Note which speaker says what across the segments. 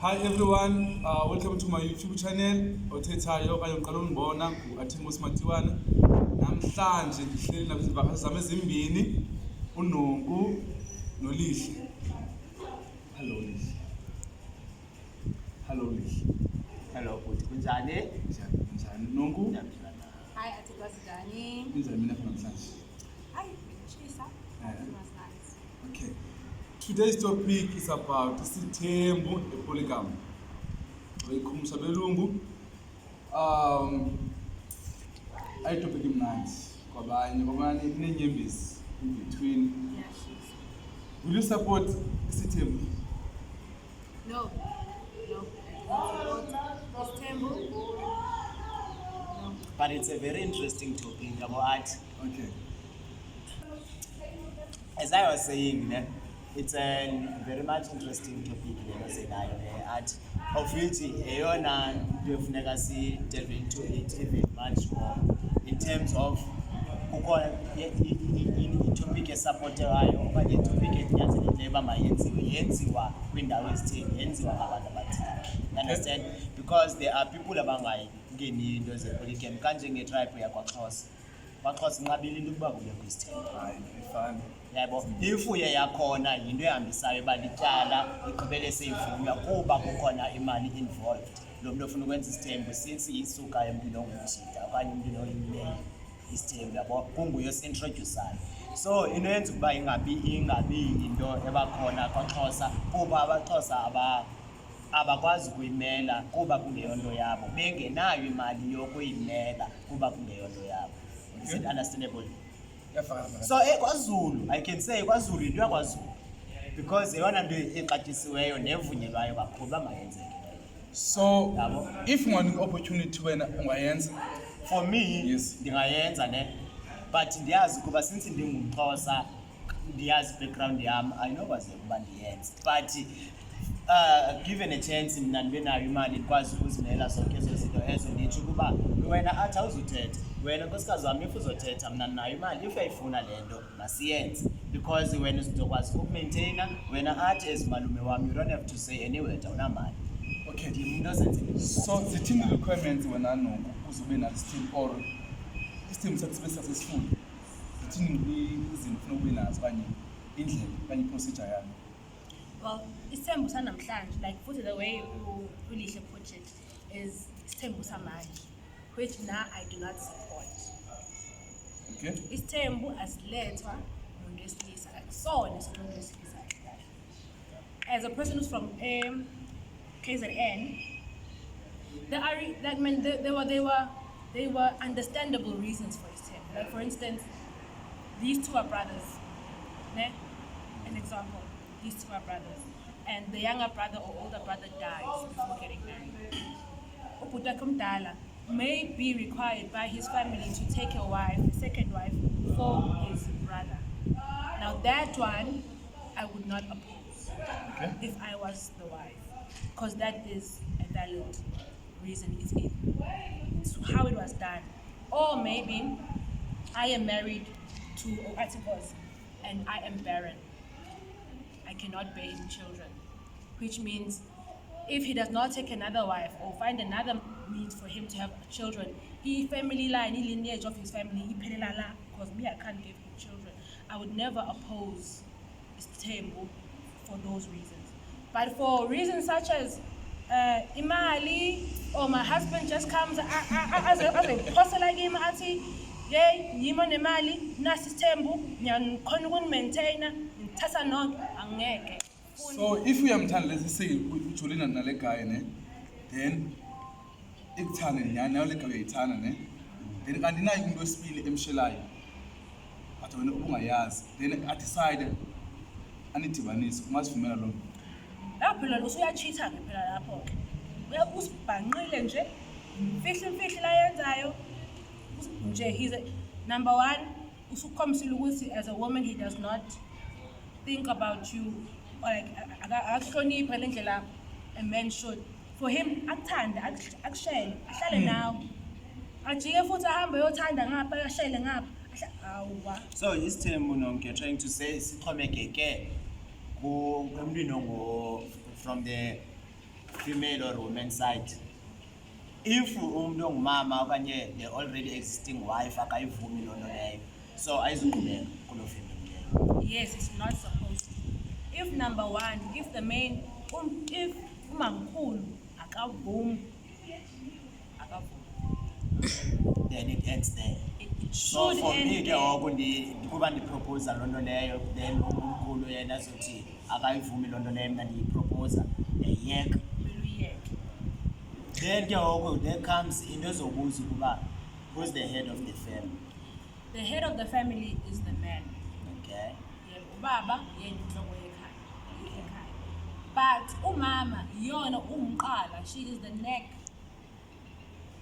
Speaker 1: Hi everyone, welcome to my YouTube channel. Othethayo okanye ngiqala ungibona Athenkosi Matiwana. Namhlanje ngihleli nabezivakashi zami ezimbini, uNonku noLihle. Hello Lihle. Hello Lihle.
Speaker 2: Hello bhuti, kunjani?
Speaker 1: Njani Nonku?
Speaker 3: Hi Athenkosi Dani.
Speaker 1: Kunjani mina namhlanje?
Speaker 3: Hi, Chisa.
Speaker 1: Okay. Today's topic is about Isithembu, a polygamy. Welcome Sabelungu. I topic imnandi kwabanye inenyembezi in between.
Speaker 3: Yeah, she's.
Speaker 1: Will you support Isithembu?
Speaker 3: No. Isithembu. No.
Speaker 2: But it's a very interesting topic about
Speaker 1: Okay.
Speaker 2: as I was saying, it's a very much interesting topic of which Eona definitely see delve into it even much more in terms of in topic esupporterayo okanye topic enyanzelekile uba yenziwa kwindawo ezithile yenziwa ngabantu abathile. Understand? Because there are people abangayingeni into ze-polygamy kanjenge-tribe yakwaXhosa. kwaXhosa inqabile into ukuba kubekho isithembu.
Speaker 1: Fine.
Speaker 2: Yabo, if uye yakhona yinto ehambisayo balityala igqibele seyivunywa kuba kukhona imali involved. Lo muntu ofuna ukwenza isithembu since isuka emntwini ongumjida okanye emntwini oyimleyo isithembu yabo kunguye osintrodusayo. So into yenza ukuba ingabi into ebakhona kwaXhosa kuba abaXhosa abakwazi ukuyimela kuba kungeyonto yabo bengenayo imali yokuyimela kuba kungeyonto yabo. Is it understandable? So kwaZulu, I can say kwaZulu into yakwaZulu because eyona nto exatyisiweyo nevunyelwayo kakhulu bayenzeke.
Speaker 1: So if one opportunity wena ungayenza,
Speaker 2: For me,
Speaker 1: yes,
Speaker 2: ndingayenza but ndiyazi kuba since ndingumXhosa ndiyazi background yam ayinokwazi ukuba ndiyenze. But given a chance mna ndibe nayo imali ndikwazi ukuzimela zonke ezo zinto ezo nditsho ukuba wena athi awuzuthetha wena nkosikazi wami if uzothetha mna nayo imali if uyayifuna le nto masiyenze because wena uzokwazi ukumaintaina wena athi ezimalume wami you don't have to say anyway awunamali.
Speaker 1: okay.
Speaker 2: Ndimuntu ozenzile.
Speaker 1: So zithini requirements wena Nonku uzube na isithembu or isithembu sakho sibe successful? Zithini izinto ufuna ube nazo kanye indlela kanye procedure yami?
Speaker 3: Well, Isithembu sanamhlanje, like put it the way uLihle put it, is Isithembu samanje, which now I do not support.
Speaker 1: Okay.
Speaker 3: Isithembu asilethwa umuntu wesilisa, akusona umuntu wesilisa. As a person who's from KZN, there were understandable reasons for Isithembu. Like for instance, these two are brothers. Ne? An example. These two are brothers, and the younger brother or older brother dies before getting married. Ubhuti omdala may be required by his family to take a second wife for his brother. Now that one, I would not oppose if I was the wife, because that is a valid reason. It's how it was done. Or maybe I am married to Athenkosi and I am barren. I cannot bear him children, which means if he does not take another wife or find another means for him to have children, family line, lineage of his family, because me, I can't give him children. I would never oppose Isithembu for those reasons. But for reasons such as imali, or my husband just comes as a person like him, yay, yimo nemali, nasi Isithembu, ngiyakhona ukunimaintaina, ngithatha nonke angeke.
Speaker 1: So if uyamthanda let's say ujolina nale guy then ikuthanda nyani nayo le guy uyayithanda then kanti nayo umuntu wesibili emshelayo athi wena ubungayazi then I decide anidibanise ungasivumela lo muntu.
Speaker 3: Lapho phela usuyachitha ke phela lapho ke. Usibhanqile nje, imfihlo la yenzayo. Nje he's number one, usukhomisile ukuthi as a woman he does not think about you or like akahlonipha ngendlela a man should. For him akuthanda akushele ahlale nawe ajike futhi ahambe yothanda ngapha ashele ngapha.
Speaker 2: So Isithembu nonke trying to say sixhomekeke from the female or woman side. If umuntu ongumama okanye the already existing wife akayivumi loo nto leyo, so ayizuqhubeka kuloo family leyo.
Speaker 3: Yes, it's not supposed to. If number one, if the main, if umamkhulu akavumi,
Speaker 2: Then it ends there.
Speaker 3: it
Speaker 2: So
Speaker 3: should
Speaker 2: for
Speaker 3: end
Speaker 2: me ke
Speaker 3: there.
Speaker 2: ngoku kuba ndiproposa loo nto leyo, then umkhulu yena azothi akayivumi loo nto leyo mna ndiyiproposa ndiyayiyeka.
Speaker 3: Uyiyeke.
Speaker 2: Then ke ngoku there comes into ezobuza ukuba who's the head of the family.
Speaker 3: The head of the family is the man.
Speaker 2: Okay.
Speaker 3: Yebo, ubaba yena inhloko ekhaya. But umama yona umqala, she is the neck.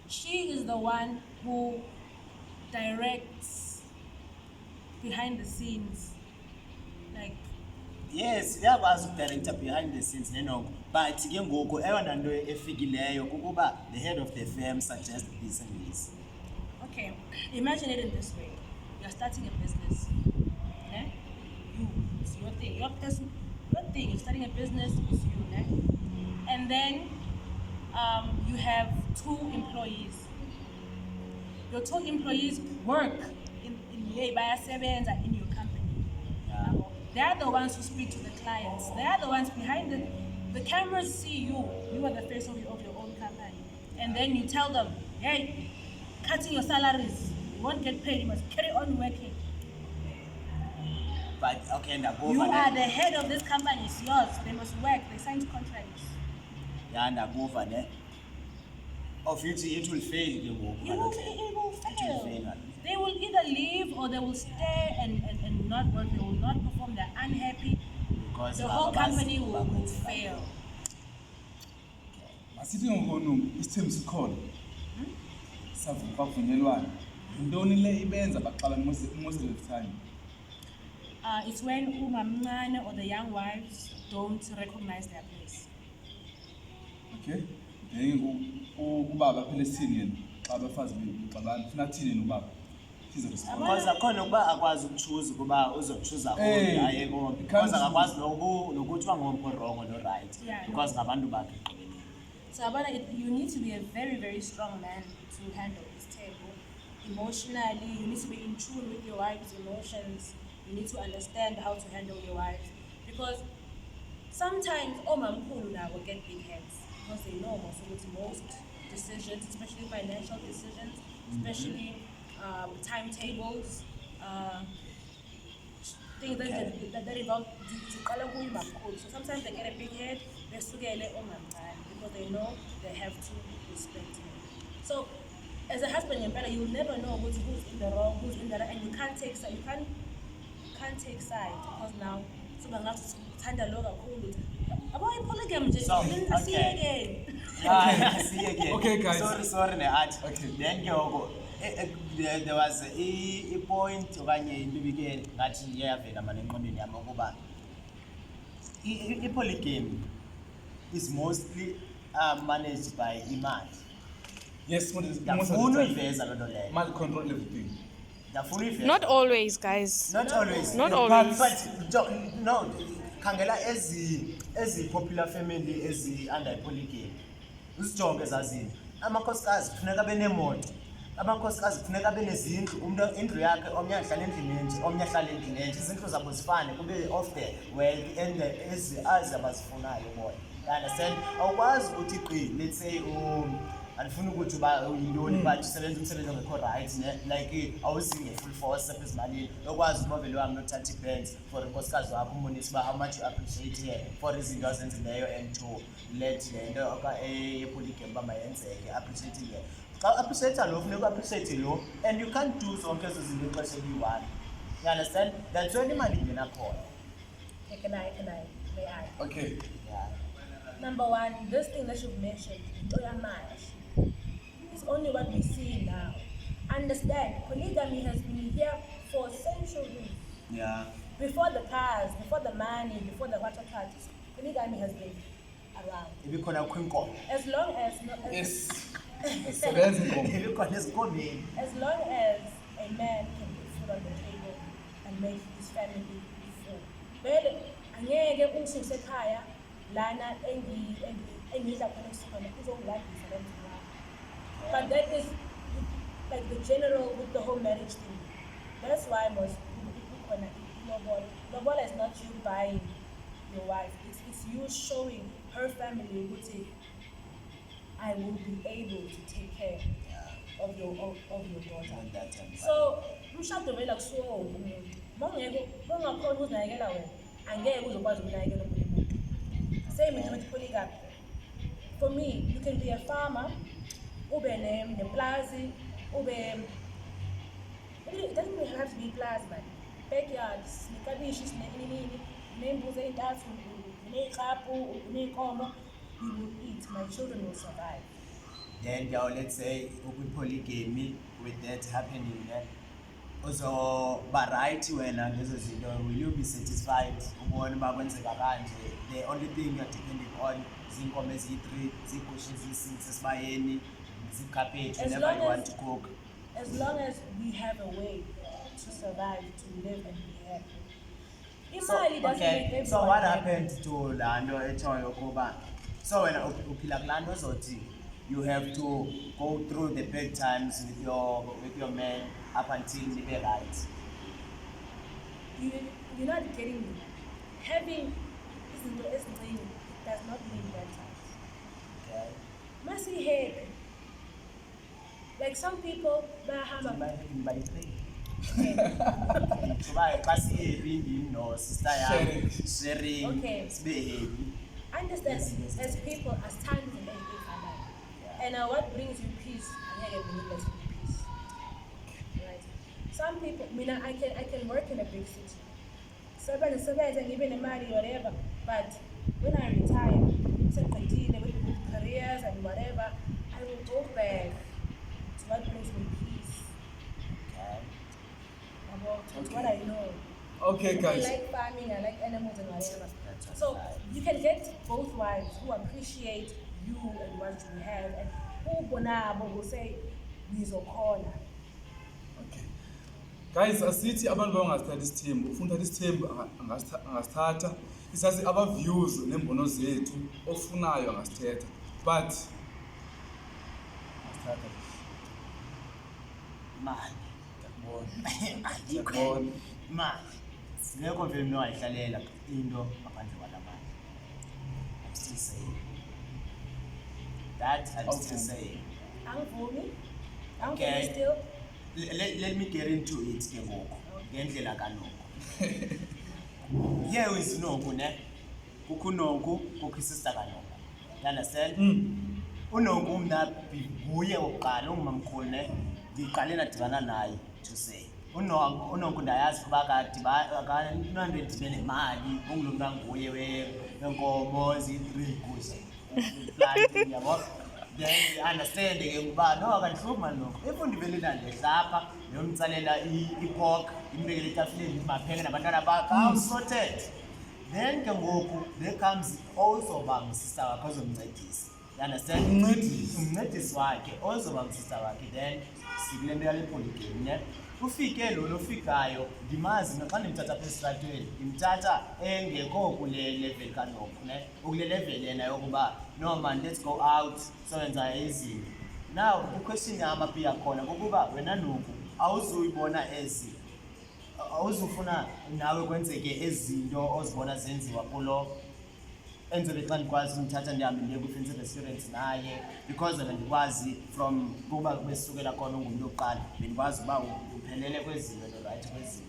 Speaker 3: She is the one who directs behind the scenes. Like,
Speaker 2: Yes, uyakwazi ukudirector behind the scenes nenoko, but ke ngoku eyona nto efikileyo kukuba the head of the firm suggests this and this.
Speaker 3: okay, imagine it in this way. You're starting a business. Eh? It's your thing. Your thing. You're starting a business, it's you. Eh? And then you have 2 employees. Your 2 employees work in your company.
Speaker 2: Yeah.
Speaker 3: They are the ones who speak to the clients. They are the ones behind the cameras see you. You are the face of your own company. And then you tell them, hey, cutting your salaries. You won't get paid. You must carry on working.
Speaker 2: But okay, ndakuva
Speaker 3: You are the head of this company. It's yours. They must work. They signed contracts.
Speaker 2: yeah, ndakuva ne. Of it will fail ke ngoku.
Speaker 3: It will
Speaker 2: It will fail.
Speaker 3: fail. They will either leave or they will stay and not work. They will not perform. They're unhappy.
Speaker 2: Because
Speaker 3: The whole
Speaker 2: ababazi
Speaker 3: company will
Speaker 2: bakwenza.
Speaker 3: fail.
Speaker 1: Asithi ngoku isithembu sikhona. Savuka kwavunyelwana. Yintoni le ibenza baxabane most of the time?
Speaker 3: It's when umamncane or the young wives don't recognize their place.
Speaker 1: Okay? Then ubaba phela esithini yena? Xa abafazi bexabana ufuna thini nobaba? She's responsible.
Speaker 2: Because akhona ukuba akwazi ukuchoose ukuba uzochoose
Speaker 1: Hey,
Speaker 2: hayi ngoba
Speaker 1: you can't
Speaker 2: because
Speaker 1: choose.
Speaker 2: akakwazi nokuthi wangompo wrong no right,
Speaker 3: Yeah, no.
Speaker 2: because ngabantu bakhe ekugqibeleni.
Speaker 3: So Abana, you need to be a very, very strong man to handle this table. Emotionally, you need to be in tune with your wife's emotions. You need to understand how to handle your wives. Because sometimes omamkhulu now will get big heads because they know most decisions, especially financial decisions, especially timetables, things that involve so sometimes they get a big head, because they know they have to respect him. So as a husband and brother, you'll never know who's in the wrong, who's in the right, and you can't take side. You can't take side because now so tanda lo kakhulu. About polygamy, just see you again.
Speaker 2: I see again.
Speaker 1: Okay, guys.
Speaker 2: Sorry, ne art.
Speaker 1: Okay.
Speaker 2: Then ke ngoku there was a point okanye into ibike ngathi iyavela manje engqondweni yami ukuba i-polygamy is mostly managed by imali.
Speaker 1: Yes, most of
Speaker 2: Ndafuna
Speaker 1: the time.
Speaker 2: uyiveza loo nto leyo.
Speaker 1: Mal control everything.
Speaker 2: Ndafuna uyiveza.
Speaker 4: Not always, guys.
Speaker 2: Not always.
Speaker 4: Not always.
Speaker 2: But no, khangela ezi popular family ezi under polygamy. Usijonge ezazini. Amakhosikazi kufuneka benemoto. Amakhosikazi kufuneka benezindlu. Umuntu indlu yakhe omnye ahlala endlini enje, omnye ahlala endlini enje. Izindlu zabo zifane kube of the wealth and ezi abazifunayo bona. You understand? Awukwazi ukuthi qi, let's say andifuna ukuthi uba uyintoni but usebenza umsebenzi ongekho right like awuzinge full force apha ezimalini okwazi umobile wami nothatha i-bands for inkosikazi wakho umbonise uba how much you appreciate here for izinto azenzileyo and to let le nto yepolygamy uba mayenzeke appreciating le xa u-appreciate lo funeka u-appreciate lo and you can't do zonke ezo zinto ixesha eliyi-one. You understand? That's when imali ingena khona.
Speaker 3: Can I? May I?
Speaker 1: Okay.
Speaker 2: Yeah.
Speaker 3: Number one, this thing that you've mentioned, is only what we see now. Understand, polygamy has been here for centuries.
Speaker 2: Yeah.
Speaker 3: Before the cars, before the money, before the water carts, polygamy has been around.
Speaker 2: Ibikhona kwinkomo.
Speaker 3: As long as
Speaker 1: Yes. Sebenza inkomo.
Speaker 2: Ibikhona ezinkomeni.
Speaker 3: as long as a man can put food on the table and make his family full. Vele angeke ususe ekhaya lana engidla khona kusukhona uzongilandisa lo mndeni wami. But that is like the general with the whole marriage thing. That's why most lobola is not you buying your wife. It's you showing her family ukuthi I will be able to take care of your daughter. So umshado vele akusiwo wonke umuntu. Bongakhona ukuzinakekela wena, angeke uzokwazi ukunakekela omunye umuntu. Same with polygamy. For me, you can be a farmer, ube neplazi, it doesn't even have to be plaza, but backyards, nekabishi, nembuzi ey'ntathu, ney'klaphu, ney'nkomo, you will eat, my children will survive.
Speaker 2: Then let's say polygamy, with that happening, also variety when will you be satisfied? The only thing you're depending on is income as 3, zigushes, zisins, bayeni, zikapage, whenever you want to cook.
Speaker 3: As long as we have a way to survive, to live and be happy. Imali doesn't make everyone
Speaker 2: so what
Speaker 3: happy.
Speaker 2: happened to Lando Echoyo Kuba? So when Lando Zoti, you have to go through the bad times with your man up until the right.
Speaker 3: You're not getting me. Having isn't does not mean bad times.
Speaker 2: Okay.
Speaker 3: Must be happy. Like some people,
Speaker 2: sharing,
Speaker 3: okay.
Speaker 2: happy.
Speaker 3: Understand,
Speaker 2: Yes.
Speaker 3: as people, as times and as and what brings you peace, and peace. Right? Some people, I can work in a big city. Sometimes and even a money whatever, but when I retire, continue with careers and whatever, I will go back to what brings me peace.
Speaker 2: Okay.
Speaker 3: About what I know.
Speaker 1: Okay, guys.
Speaker 3: I like farming, I like animals and whatever. So you can get both wives who appreciate you and what you have, and who bonabo will say, "Nizokhona."
Speaker 1: Okay. Guys, asithi abantu bangasithatha isithembu, ufuna uthatha isithembu angasithatha, isazi aba views nembono zethu ofunayo angasithetha. But
Speaker 2: Mali. Ayikho. Mali. Ngekho vele mina wayihlalela into ngaphandle kwalamali. I'm still saying. That I'm still saying.
Speaker 3: Angivumi.
Speaker 2: Okay.
Speaker 3: Angivumi still.
Speaker 2: Let me get into it ke ngoku. Ngendlela kanoko. Here is Nonku ne. Kukho Nonku, kukho isister kanoko. You understand? UNonku mna nguye oqala ungumamkhulu ne. Ngiqale nadibana naye to say. UNonku ndayazi kuba akananto edibene nemali, ungulomntu anguye wenkomo zi-3 gusha. Planting yabo. Then you understand ke ngoba no akandihluphi mali nokho. If undivele ndandehla yomtsalela i-pork, imbekele etafuleni mapheke nabantwana bakho, sorted. Then ke ngoku there comes also bang sister wakhe ozomncedisa. You understand? Umncedisi wakhe also bang sister wakhe. Then sikule nto yale polygamy ne. Ufike lo ofikayo ndimazi naxa ndimthatha apha esitratweni ndimthatha engekho kule level kanoko ne ukule level yena yokuba no man let's go out soyenza izinto. Now question yami apha iyakhona kokuba wena Nonku awuzuyibona ezi awuzufuna nawe kwenzeke ezinto ozibona zenziwa kulo enzobe xa ndikwazi umthatha ndihambe ndiye kwi-friends restaurant naye because wena ndikwazi from kuba besukela khona ungumntu yokuqala bendikwazi uba uphelele kwezinto nolrayithi kwezinto.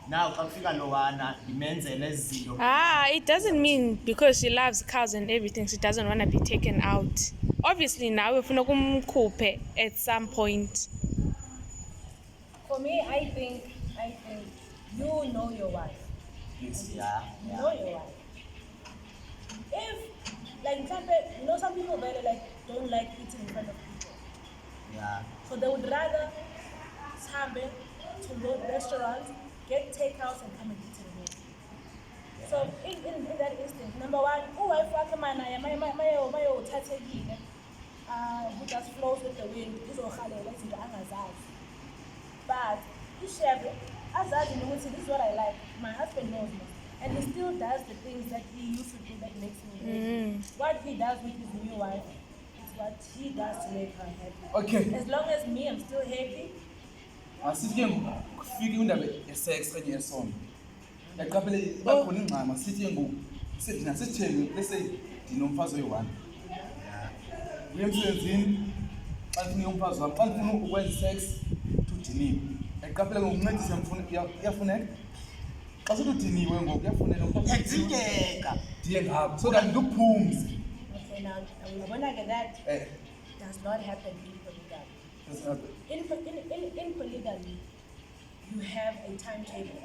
Speaker 2: Now xa kufika lowana ndimenzele ezi zinto.
Speaker 4: It doesn't mean because she loves cows and everything she doesn't want to be taken out. Obviously nawe ufuna kumkhuphe at some point.
Speaker 3: For me, I think you know your wife.
Speaker 2: Yes,
Speaker 3: You
Speaker 2: yeah.
Speaker 3: know your wife. If, like, some people better don't like eating in front of people.
Speaker 2: Yeah.
Speaker 3: So they would rather sambe to go to restaurants, get takeouts, and come and eat in a home. So in that instance, number one, wife wakamana ya mayo tategile, who just flows with the wind, uzokhalela izinto angazazi. But if she have azazi nokuthi this is what I like, my husband knows me. and he still does the things that he used to do that makes me happy. What he does with his new wife is what he does to make her happy.
Speaker 1: Okay.
Speaker 3: As long as me, I'm still happy.
Speaker 1: Asithi ke kufike indaba ye-sex kanye yesono. Yaqaphela bakhona ingqama sithi ke ngoku sithina sitheni bese ndinomfazi oyi-1. Uye emsebenzini xa ndifuna umfazi wami xa ndifuna ukwenza sex udiniwe. Yaqaphela ngokuncedisa iyafuneka. Xa sethi udiniwe ngoku kuyafuneka
Speaker 2: Yadingeka.
Speaker 1: ndiye ngapho so that ndikuphumze.
Speaker 3: Okay, now, that does not happen in polygamy. In polygamy, you have a timetable.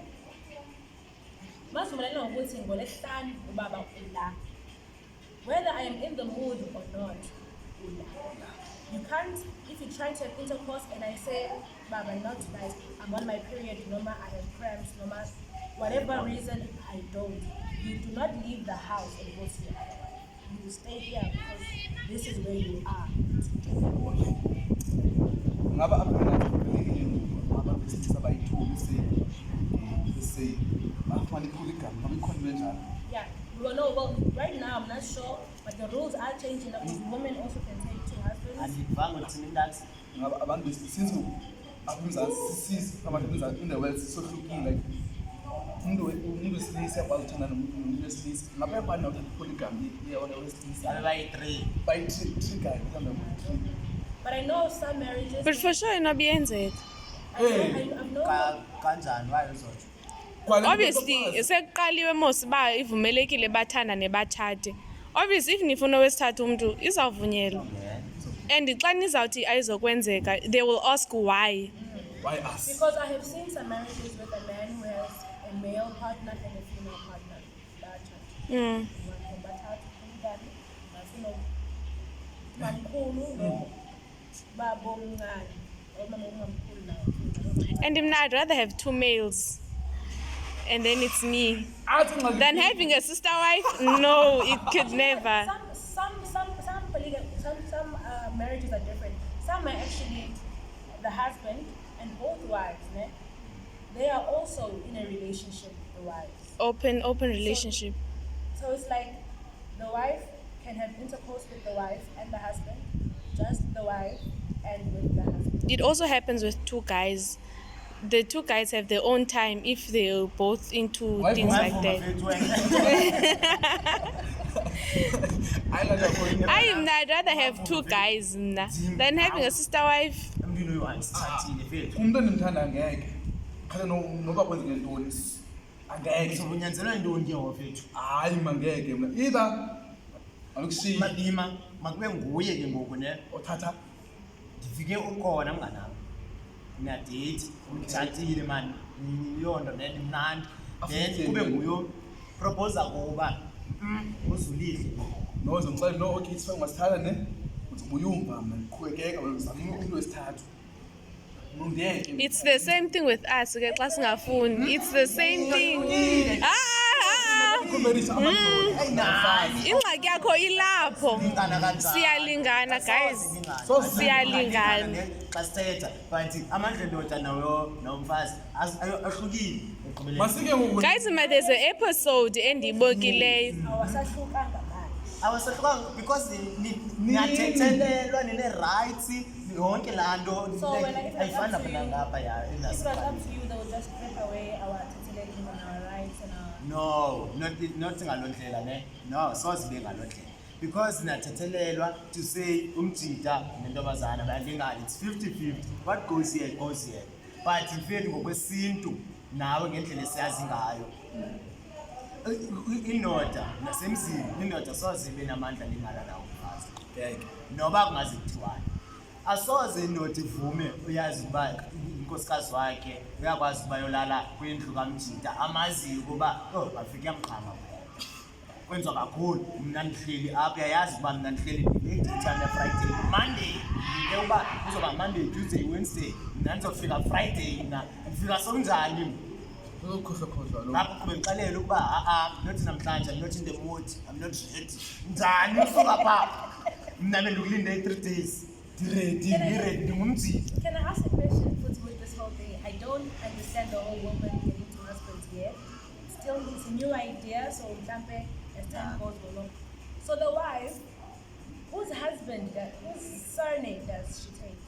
Speaker 3: Whether I am in the mood or not, you can't, if you try to have intercourse and I say, Baba, not tonight, I'm on my period, Noma, I have cramps, Noma, whatever reason, I don't. You do not leave the house and go to your other wife. You stay here because this is where you are.
Speaker 1: Ngaba abelekile ngoba ababesilisa bayi-2 bese bafana i-polygamy ngabe ikhona benjalo.
Speaker 3: Yeah, well, right now I'm not sure, but the rules are changing now because women also can take 2 husbands.
Speaker 2: Andivanga uthini ndathi.
Speaker 1: Ngaba abantu since abemzansi abantu abemzansi in the world sisohlukile like umuntu wesilisa yakwazi ukuthanda nomuntu wesilisa ngabe bani nawuthatha i-polygamy iyona wesilisa
Speaker 2: Babe bayi-3.
Speaker 1: bayi-3 guys mhlawumbe 3.
Speaker 3: But I know some marriages.
Speaker 4: But for sure inobiyenzeka.
Speaker 3: I've known.
Speaker 2: Kanjani waye uzotsho?
Speaker 4: Obviously sekuqaliwe mos ba ivumelekile bathandane batshate. Obviously if nifuna wesithathu umuntu izawuvunyelwa. And xa nizawuthi ayizokwenzeka they will ask why.
Speaker 1: Why us?
Speaker 3: Because I have seen some marriages with a man who has a male partner and a female partner.
Speaker 4: And I'd rather have 2 males. And then it's me. Than having a sister wife? No, it could never.
Speaker 3: Some marriages are different. Some are actually the husband and both wives. They are also in a relationship with the wives.
Speaker 4: Open relationship.
Speaker 3: So it's like the wife can have intercourse with the wife and the husband, just the wife and with the husband.
Speaker 4: It also happens with 2 guys. The 2 guys have their own time if they're both into things like that. I'd rather have 2 guys than having a sister wife.
Speaker 1: Umuntu endimthanda ngeke. Khala noba kwenzeke ntoni angeke.
Speaker 2: Unyanzelwa yintoni ke ngofethu?
Speaker 1: Hayi mangeke mna. Either alukushiya
Speaker 2: Malima makube nguye ke ngoku ne
Speaker 1: othatha
Speaker 2: ndifike ukhona mnganami. Niyadate, umtshatile man. Yonto nemnandi. Then kube nguyo propose kuba uzulile.
Speaker 1: no zomxela no okay sifike masithatha ne uthi buyumva mna ndiqhubekeka uzama umuntu wesithathu.
Speaker 4: It's the same thing with us. It's the same thing. Ingxaki yakho ilapho. Siyalingana guys. Siyalingana.
Speaker 2: Xa sithetha but amandla ndoda nawo nomfazi ahlukile.
Speaker 1: Masike ngoku
Speaker 4: Guys, there's an episode endiyibokileyo.
Speaker 2: Awasahlukanga because niyathethelelwa nine-rights yonke laa nto ayifani napha ngapha ya.
Speaker 3: If it was up to you, they would just strip away our titillation and our rights and our...
Speaker 2: No, not ngaloo ndlela ne. No, soze ibe ngaloo ndlela. Because nathethelelwa to say umjida nentombazana bayalingana, it's 50-50. What goes here goes here. But in fact ngokwesintu nawe ngendlela esiyazi ngayo. Indoda nasemzini indoda soze ibe namandla lingana nawo umfazi. Bheke noba kungaze kuthiwani. Asoze indoda ivume uyazi uba inkosikazi wakhe uyakwazi ukuba yolala kwindlu kamjida amaziyo ukuba bafike yamqhama kwenziwa kakhulu. Mna ndihleli apha uyayazi ukuba mna ndihleli ndiditshane Friday Monday into yokuba kuzoba Monday Tuesday Wednesday mna ndizofika Friday mna ndifika sokunjani apho kube ndixelele ukuba not namhlanje I'm not in the mood I'm not ready njani usuka pha mna bendikulinde 3 days ready ndingumjida.
Speaker 3: Can I ask a question with this whole thing? I don't understand the whole woman getting to husbands yet. It's still it's a new idea, so Tampe as time goes along. So the wife, whose surname does she take?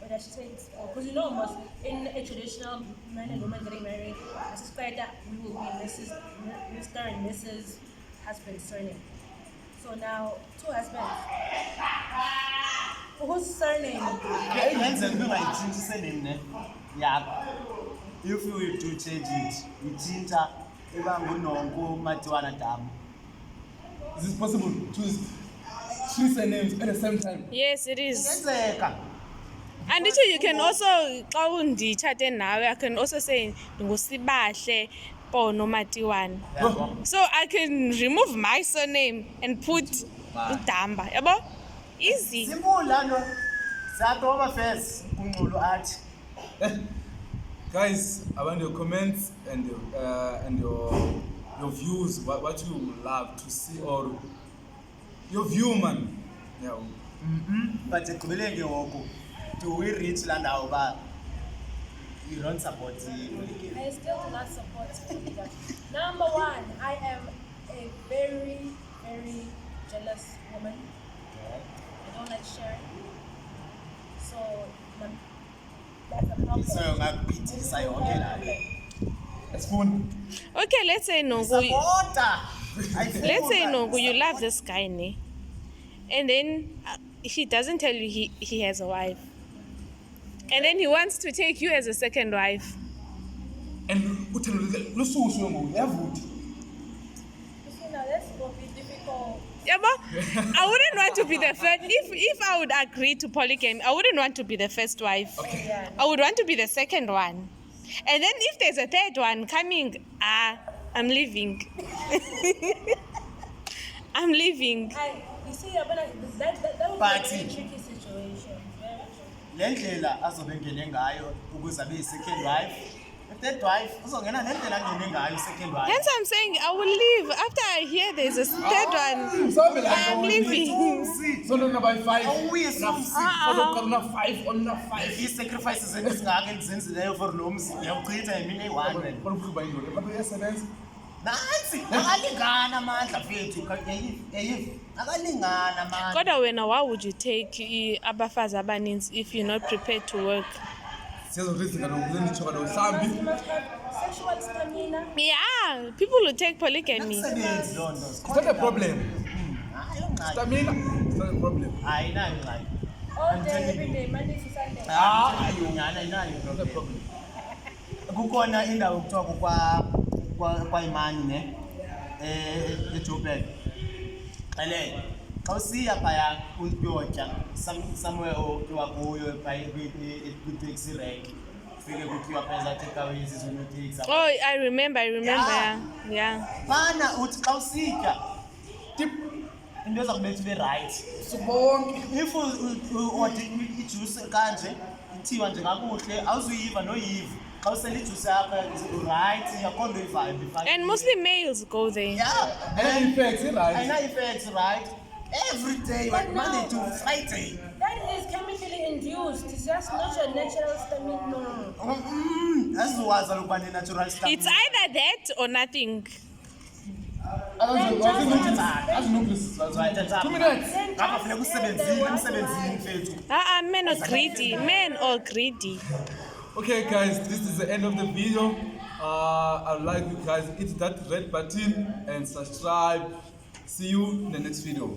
Speaker 3: Or does she take? Because you know, most in a traditional man and woman getting married, as a that we will be Mr. and Mrs. husband's surname. So now, two husbands. Whose surname?
Speaker 2: Yenze kube ngayitshintsha surname ne yakho. If you do change it, itshintsha iba nguNonku Matiwana Damu.
Speaker 1: Is it possible to choose 3 surnames at the same time?
Speaker 4: Yes, it is.
Speaker 2: Yenzeka.
Speaker 4: And actually, you can also, xa unditshate nawe, I can also say nguSibahle Pono Matiwana.
Speaker 2: Yabo.
Speaker 4: So I can remove my surname and put Udamba. Yabo? Easy.
Speaker 2: Simple lano. Satoba first kunqulu athi.
Speaker 1: Guys, I want your comments and your views, what you would love to see, or your view, man. Yeah.
Speaker 2: But ekugqibeleni ngoku, do we reach la ndawo ba you don't support the
Speaker 3: I still do not support polygamy. Number one, I am a very, very jealous woman. I don't like sharing. So that's a problem.
Speaker 2: so ngakubhidisa yonke la.
Speaker 1: A spoon.
Speaker 4: Okay, let's say Nongu.
Speaker 2: Supporter.
Speaker 4: Let's say Nongu, you love this guy, ne? And then he doesn't tell you he has a wife. And then he wants to take you as a second wife.
Speaker 1: And no so
Speaker 3: You see, now that's going to be difficult.
Speaker 4: Yabo? I wouldn't want to be the first. If I would agree to polygamy, I wouldn't want to be the first wife.
Speaker 1: Okay.
Speaker 3: Yeah.
Speaker 4: I would want to be the second one. And then if there's a third one coming, I'm leaving. I'm leaving.
Speaker 3: You see, that would be a
Speaker 2: But-
Speaker 3: very tricky situation. Very tricky.
Speaker 2: Le ndlela azobe ngene ngayo ukuze abe second wife. The third wife uzongena nendlela ngene ngayo second wife.
Speaker 4: Hence I'm saying I will leave after I hear there's a third one. I am leaving.
Speaker 1: So no by 5.
Speaker 2: Awuye
Speaker 1: So no 5 on 5.
Speaker 2: I-sacrifices ezingaka engizenzileyo for lo mzi uyawuchitha yimini eyi-1 nansi akalingana amandla fethu akalingana amandla.
Speaker 4: Kodwa wena, why would you take abafazi abaninzi if you're not prepared to work?
Speaker 3: You must have sexual stamina.
Speaker 4: Yeah, people will take polygamy.
Speaker 2: Umsebenzi loo nto.
Speaker 1: It's not a problem.
Speaker 2: Hayi yongxaki.
Speaker 1: Stamina, it's not a problem.
Speaker 2: Ayinayo ingxaki.
Speaker 3: All day, every day, Monday to Sunday.
Speaker 2: Ayinayo
Speaker 1: Not a problem.
Speaker 2: kukhona indawo kuthiwa kwaYimani ne eJoburg. Xele xa usiya phaya uyotya somewhere otyiwa kuyo kwitaxi rank ufike kuthiwa phaya takeaways izonotaxi
Speaker 4: Oh, I remember, yeah.
Speaker 2: phana uthi xa usitya tip into eza kubetha ube right
Speaker 1: Bonke.
Speaker 2: if uorder ijuice kanje ithiwa nje kakuhle awuzuyiva noyiva xa usela ijuice yakho right yakho nto ivayo
Speaker 4: And mostly males go there.
Speaker 2: yeah
Speaker 1: And in fact, right?
Speaker 2: ayina-effects right every day like Monday to Friday.
Speaker 3: That is chemically induced. It's just not your natural stamina. No.
Speaker 2: Aziwazi ukuba ne-natural stuff.
Speaker 4: It's either that or nothing.
Speaker 1: As notice. 2 minutes.
Speaker 2: Ngapha funeka usebenzile emsebenzini mfethu.
Speaker 4: Men are greedy. Men are greedy.
Speaker 1: Okay, guys, this is the end of the video. I'd like you guys hit that red button and subscribe. See you in the next video.